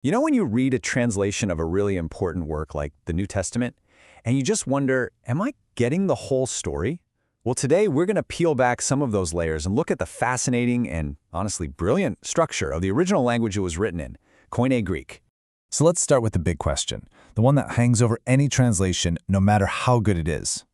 You know when you read a translation of a really important work like the New Testament, and you just wonder, am I getting the whole story? Well, today we're going to peel back some of those layers and look at the fascinating and, honestly, brilliant structure of the original language it was written in, Koine Greek. So let's start with the big question, the one that hangs over any translation, no matter how good it is.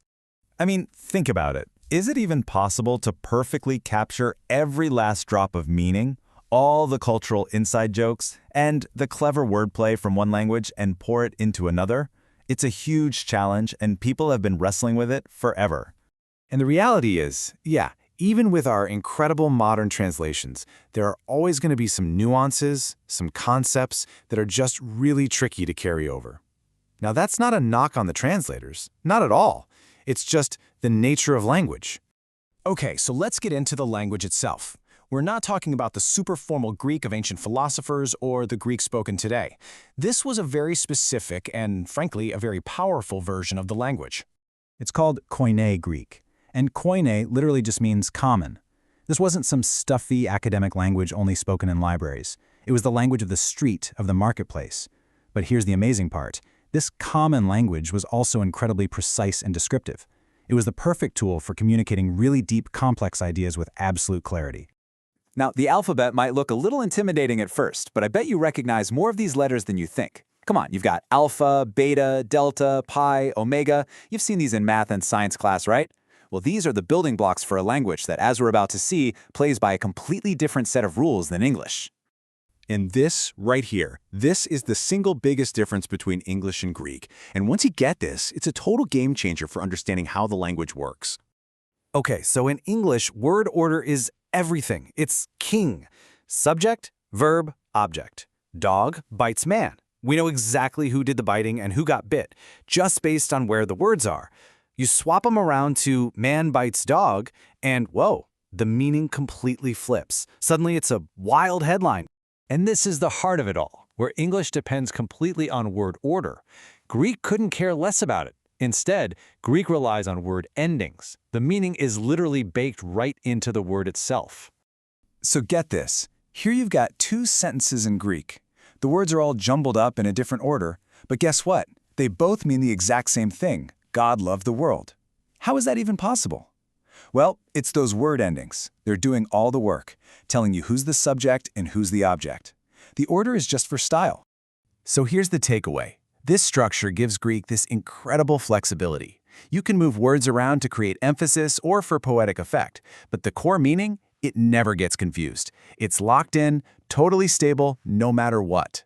I mean, think about it. Is it even possible to perfectly capture every last drop of meaning, all the cultural inside jokes, and the clever wordplay from one language and pour it into another? It's a huge challenge, and people have been wrestling with it forever. And the reality is, even with our incredible modern translations, there are always going to be some nuances, some concepts that are just really tricky to carry over. Now, that's not a knock on the translators, not at all. It's just the nature of language. Okay, so let's get into the language itself. We're not talking about the super formal Greek of ancient philosophers or the Greek spoken today. This was a very specific and, frankly, a very powerful version of the language. It's called Koine Greek, and Koine literally just means common. This wasn't some stuffy academic language only spoken in libraries. It was the language of the street, of the marketplace. But here's the amazing part. This common language was also incredibly precise and descriptive. It was the perfect tool for communicating really deep, complex ideas with absolute clarity. Now, the alphabet might look a little intimidating at first, but I bet you recognize more of these letters than you think. Come on, you've got alpha, beta, delta, pi, omega. You've seen these in math and science class, right? Well, these are the building blocks for a language that, as we're about to see, plays by a completely different set of rules than English. And this right here, this is the single biggest difference between English and Greek. And once you get this, it's a total game changer for understanding how the language works. Okay, so in English, word order is everything. It's king. Subject, verb, object. Dog bites man. We know exactly who did the biting and who got bit, just based on where the words are. You swap them around to man bites dog, and whoa, the meaning completely flips. Suddenly it's a wild headline. And this is the heart of it all, where English depends completely on word order. Greek couldn't care less about it. Instead, Greek relies on word endings. The meaning is literally baked right into the word itself. So get this. Here you've got two sentences in Greek. The words are all jumbled up in a different order, but guess what? They both mean the exact same thing. God loved the world. How is that even possible? Well, it's those word endings. They're doing all the work, telling you who's the subject and who's the object. The order is just for style. So here's the takeaway. This structure gives Greek this incredible flexibility. You can move words around to create emphasis or for poetic effect, but the core meaning, it never gets confused. It's locked in, totally stable, no matter what.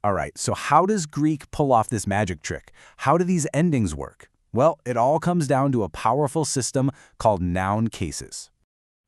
All right, so how does Greek pull off this magic trick? How do these endings work? Well, it all comes down to a powerful system called noun cases.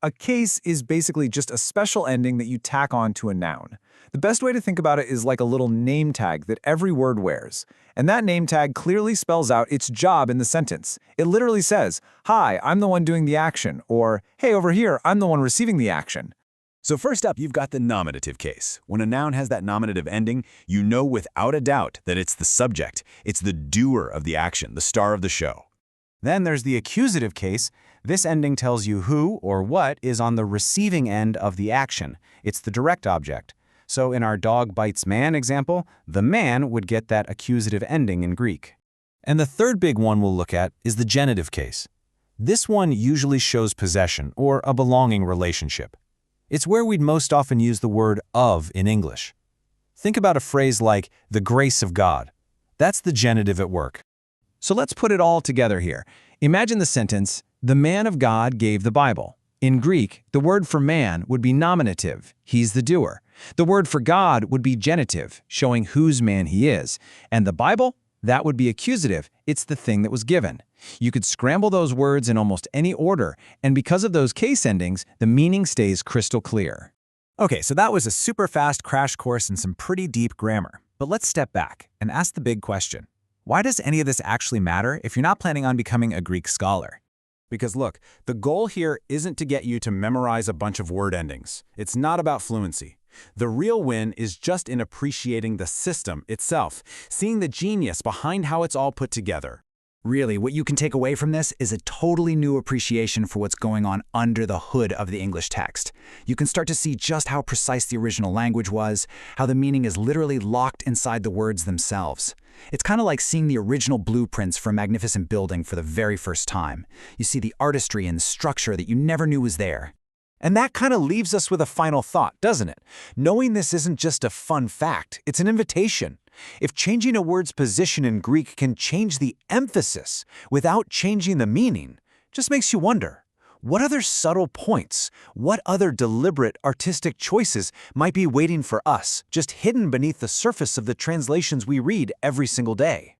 A case is basically just a special ending that you tack on to a noun. The best way to think about it is like a little name tag that every word wears. And that name tag clearly spells out its job in the sentence. It literally says, "Hi, I'm the one doing the action," or "Hey, over here, I'm the one receiving the action." So first up, you've got the nominative case. When a noun has that nominative ending, you know without a doubt that it's the subject. It's the doer of the action, the star of the show. Then there's the accusative case. This ending tells you who or what is on the receiving end of the action. It's the direct object. So in our dog bites man example, the man would get that accusative ending in Greek. And the third big one we'll look at is the genitive case. This one usually shows possession or a belonging relationship. It's where we'd most often use the word of in English. Think about a phrase like the grace of God. That's the genitive at work. So let's put it all together here. Imagine the sentence, "The man of God gave the Bible." In Greek, the word for man would be nominative, he's the doer. The word for God would be genitive, showing whose man he is. And the Bible, that would be accusative, it's the thing that was given. You could scramble those words in almost any order, and because of those case endings, the meaning stays crystal clear. Okay, so that was a super fast crash course in some pretty deep grammar. But let's step back and ask the big question. Why does any of this actually matter if you're not planning on becoming a Greek scholar? Because look, the goal here isn't to get you to memorize a bunch of word endings. It's not about fluency. The real win is just in appreciating the system itself, seeing the genius behind how it's all put together. Really, what you can take away from this is a totally new appreciation for what's going on under the hood of the English text. You can start to see just how precise the original language was, how the meaning is literally locked inside the words themselves. It's kind of like seeing the original blueprints for a magnificent building for the very first time. You see the artistry and structure that you never knew was there. And that kind of leaves us with a final thought, doesn't it? Knowing this isn't just a fun fact, it's an invitation. If changing a word's position in Greek can change the emphasis without changing the meaning, just makes you wonder, what other subtle points, what other deliberate artistic choices might be waiting for us, just hidden beneath the surface of the translations we read every single day?